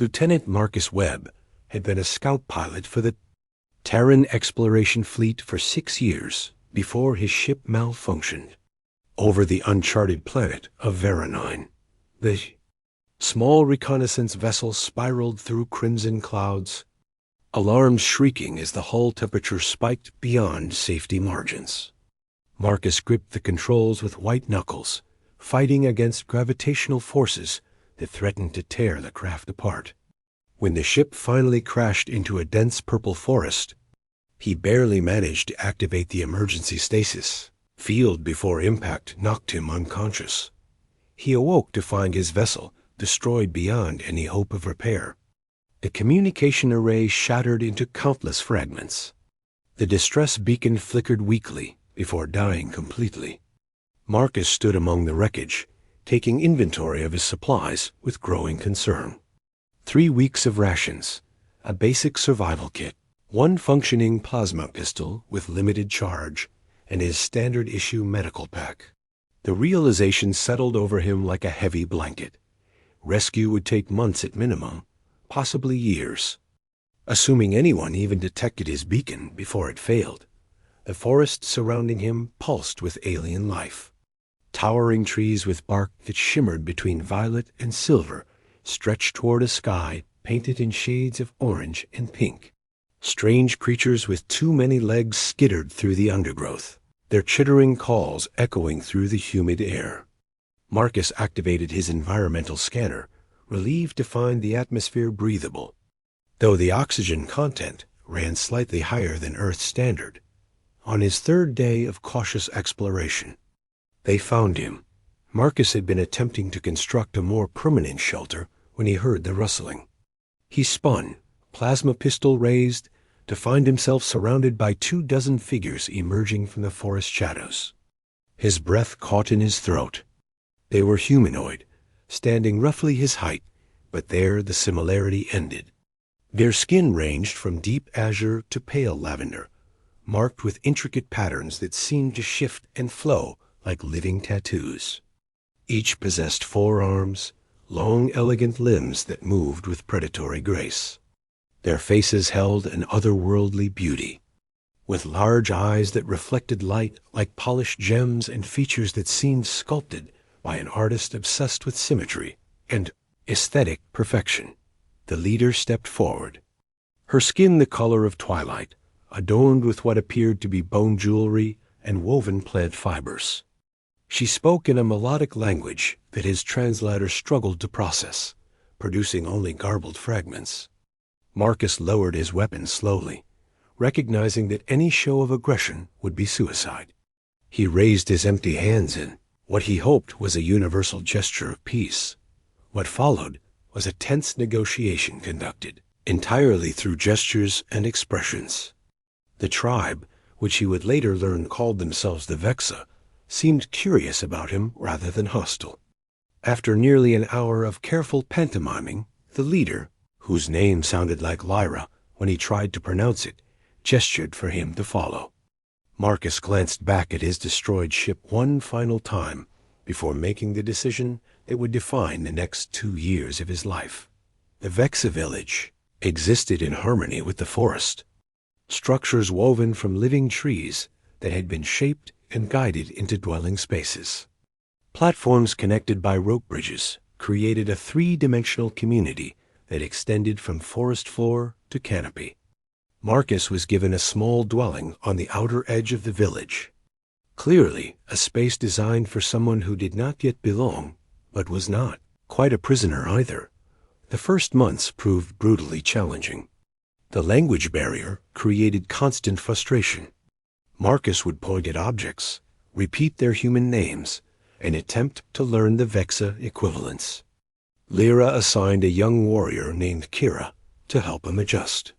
Lieutenant Marcus Webb had been a scout pilot for the Terran exploration fleet for 6 years before his ship malfunctioned. Over the uncharted planet of Veronine, the small reconnaissance vessel spiraled through crimson clouds, alarms shrieking as the hull temperature spiked beyond safety margins. Marcus gripped the controls with white knuckles, fighting against gravitational forces that threatened to tear the craft apart. When the ship finally crashed into a dense purple forest, he barely managed to activate the emergency stasis field before impact knocked him unconscious. He awoke to find his vessel destroyed beyond any hope of repair. The communication array shattered into countless fragments. The distress beacon flickered weakly before dying completely. Marcus stood among the wreckage, taking inventory of his supplies with growing concern. 3 weeks of rations, a basic survival kit, 1 functioning plasma pistol with limited charge, and his standard-issue medical pack. The realization settled over him like a heavy blanket. Rescue would take months at minimum, possibly years. Assuming anyone even detected his beacon before it failed, the forest surrounding him pulsed with alien life. Towering trees with bark that shimmered between violet and silver stretched toward a sky painted in shades of orange and pink. Strange creatures with too many legs skittered through the undergrowth, their chittering calls echoing through the humid air. Marcus activated his environmental scanner, relieved to find the atmosphere breathable, though the oxygen content ran slightly higher than Earth's standard. On his 3rd day of cautious exploration, they found him. Marcus had been attempting to construct a more permanent shelter when he heard the rustling. He spun, plasma pistol raised, to find himself surrounded by 24 figures emerging from the forest shadows. His breath caught in his throat. They were humanoid, standing roughly his height, but there the similarity ended. Their skin ranged from deep azure to pale lavender, marked with intricate patterns that seemed to shift and flow like living tattoos. Each possessed 4 arms, long, elegant limbs that moved with predatory grace. Their faces held an otherworldly beauty, with large eyes that reflected light like polished gems and features that seemed sculpted by an artist obsessed with symmetry and aesthetic perfection. The leader stepped forward, her skin the color of twilight, adorned with what appeared to be bone jewelry and woven plaid fibers. She spoke in a melodic language that his translator struggled to process, producing only garbled fragments. Marcus lowered his weapon slowly, recognizing that any show of aggression would be suicide. He raised his empty hands in what he hoped was a universal gesture of peace. What followed was a tense negotiation conducted entirely through gestures and expressions. The tribe, which he would later learn called themselves the Vexa, seemed curious about him rather than hostile. After nearly an hour of careful pantomiming, the leader, whose name sounded like Lyra when he tried to pronounce it, gestured for him to follow. Marcus glanced back at his destroyed ship one final time before making the decision that would define the next 2 years of his life. The Vexa village existed in harmony with the forest, structures woven from living trees that had been shaped and guided into dwelling spaces. Platforms connected by rope bridges created a 3-dimensional community that extended from forest floor to canopy. Marcus was given a small dwelling on the outer edge of the village, clearly a space designed for someone who did not yet belong, but was not quite a prisoner either. The first months proved brutally challenging. The language barrier created constant frustration. Marcus would point at objects, repeat their human names, and attempt to learn the Vexa equivalents. Lyra assigned a young warrior named Kira to help him adjust.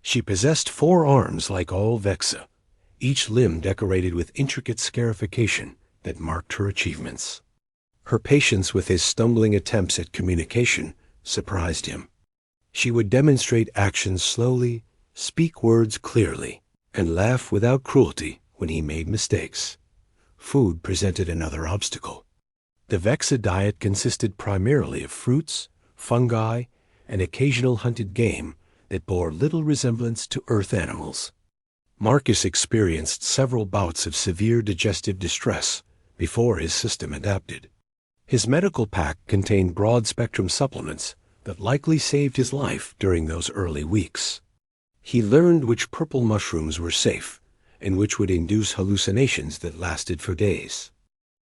She possessed 4 arms like all Vexa, each limb decorated with intricate scarification that marked her achievements. Her patience with his stumbling attempts at communication surprised him. She would demonstrate actions slowly, speak words clearly, and laugh without cruelty when he made mistakes. Food presented another obstacle. The Vexa diet consisted primarily of fruits, fungi, and occasional hunted game that bore little resemblance to Earth animals. Marcus experienced several bouts of severe digestive distress before his system adapted. His medical pack contained broad-spectrum supplements that likely saved his life during those early weeks. He learned which purple mushrooms were safe and which would induce hallucinations that lasted for days.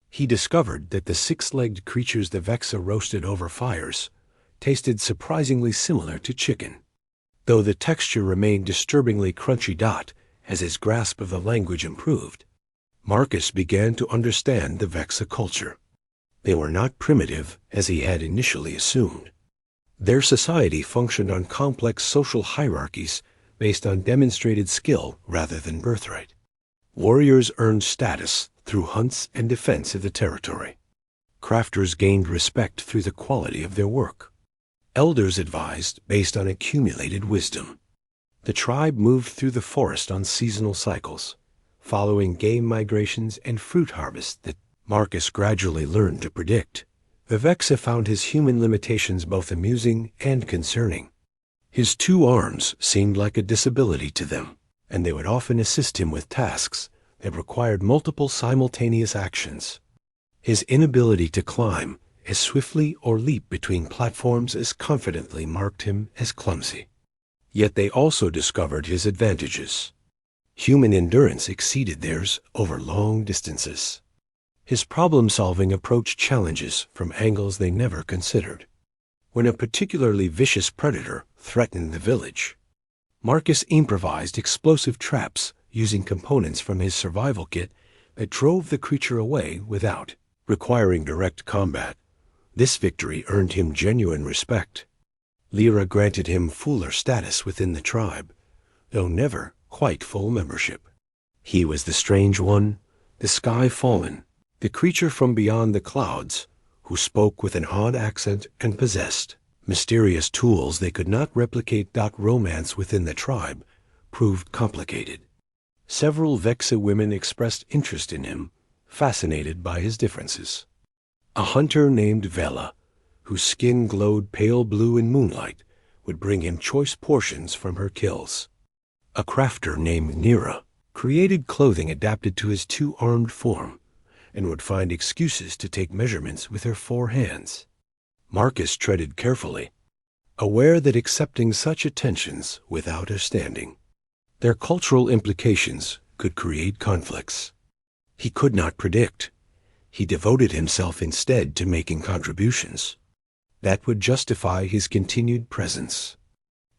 He discovered that the six-legged creatures the Vexa roasted over fires tasted surprisingly similar to chicken. Though the texture remained disturbingly crunchy. As his grasp of the language improved, Marcus began to understand the Vexa culture. They were not primitive as he had initially assumed. Their society functioned on complex social hierarchies based on demonstrated skill rather than birthright. Warriors earned status through hunts and defense of the territory. Crafters gained respect through the quality of their work. Elders advised based on accumulated wisdom. The tribe moved through the forest on seasonal cycles, following game migrations and fruit harvests that Marcus gradually learned to predict. The Vexa found his human limitations both amusing and concerning. His two arms seemed like a disability to them, and they would often assist him with tasks that required multiple simultaneous actions. His inability to climb as swiftly or leap between platforms as confidently marked him as clumsy. Yet they also discovered his advantages. Human endurance exceeded theirs over long distances. His problem-solving approached challenges from angles they never considered. When a particularly vicious predator threatened the village, Marcus improvised explosive traps using components from his survival kit that drove the creature away without requiring direct combat. This victory earned him genuine respect. Lyra granted him fuller status within the tribe, though never quite full membership. He was the strange one, the sky fallen, the creature from beyond the clouds, who spoke with an odd accent and possessed mysterious tools they could not replicate. Romance within the tribe proved complicated. Several Vexa women expressed interest in him, fascinated by his differences. A hunter named Vela, whose skin glowed pale blue in moonlight, would bring him choice portions from her kills. A crafter named Nira created clothing adapted to his two-armed form and would find excuses to take measurements with her 4 hands. Marcus treaded carefully, aware that accepting such attentions without a standing, their cultural implications could create conflicts. He could not predict. He devoted himself instead to making contributions that would justify his continued presence.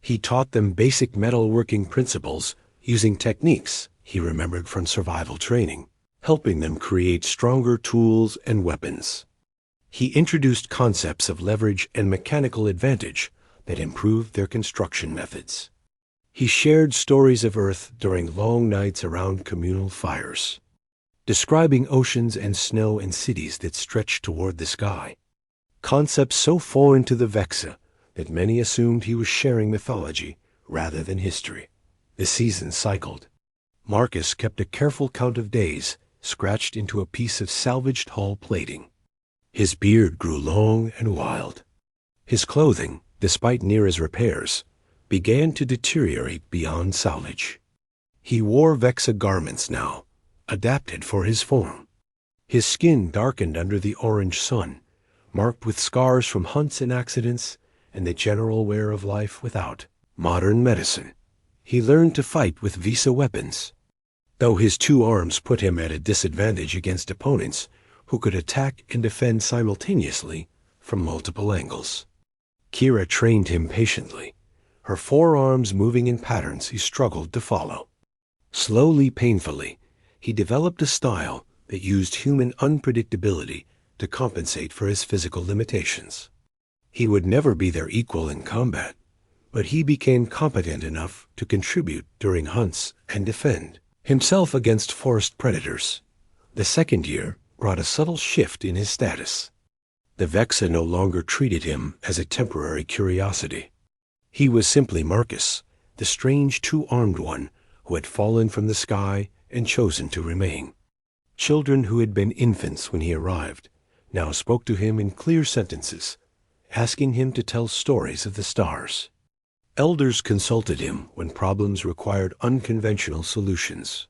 He taught them basic metalworking principles using techniques he remembered from survival training, helping them create stronger tools and weapons. He introduced concepts of leverage and mechanical advantage that improved their construction methods. He shared stories of Earth during long nights around communal fires, describing oceans and snow and cities that stretched toward the sky. Concepts so foreign to the Vexa that many assumed he was sharing mythology rather than history. The seasons cycled. Marcus kept a careful count of days scratched into a piece of salvaged hull plating. His beard grew long and wild. His clothing, despite Nira's repairs, began to deteriorate beyond salvage. He wore Vexa garments now, adapted for his form. His skin darkened under the orange sun, marked with scars from hunts and accidents and the general wear of life without modern medicine. He learned to fight with Visa weapons, though his two arms put him at a disadvantage against opponents who could attack and defend simultaneously from multiple angles. Kira trained him patiently, her forearms moving in patterns he struggled to follow. Slowly, painfully, he developed a style that used human unpredictability to compensate for his physical limitations. He would never be their equal in combat, but he became competent enough to contribute during hunts and defend himself against forest predators. The second year brought a subtle shift in his status. The Vexa no longer treated him as a temporary curiosity. He was simply Marcus, the strange two-armed one who had fallen from the sky and chosen to remain. Children who had been infants when he arrived now spoke to him in clear sentences, asking him to tell stories of the stars. Elders consulted him when problems required unconventional solutions.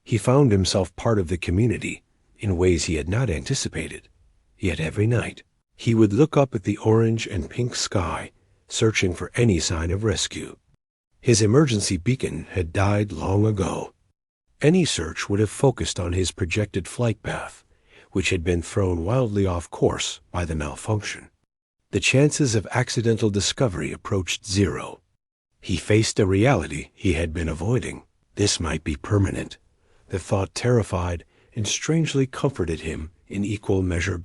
He found himself part of the community in ways he had not anticipated. Yet every night, he would look up at the orange and pink sky, searching for any sign of rescue. His emergency beacon had died long ago. Any search would have focused on his projected flight path, which had been thrown wildly off course by the malfunction. The chances of accidental discovery approached zero. He faced a reality he had been avoiding. This might be permanent. The thought terrified and strangely comforted him in equal measure.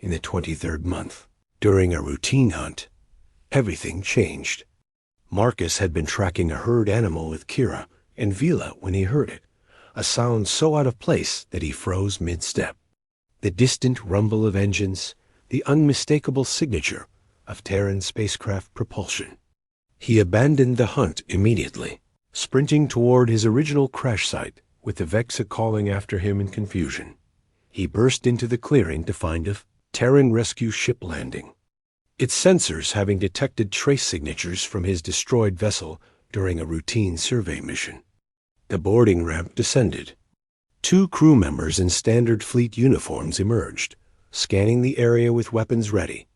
In the 23rd month, during a routine hunt, everything changed. Marcus had been tracking a herd animal with Kira and Vila when he heard it, a sound so out of place that he froze mid-step. The distant rumble of engines, the unmistakable signature of Terran spacecraft propulsion. He abandoned the hunt immediately, sprinting toward his original crash site with the Vexa calling after him in confusion. He burst into the clearing to find a Terran rescue ship landing, its sensors having detected trace signatures from his destroyed vessel during a routine survey mission. The boarding ramp descended. 2 crew members in standard fleet uniforms emerged, scanning the area with weapons ready.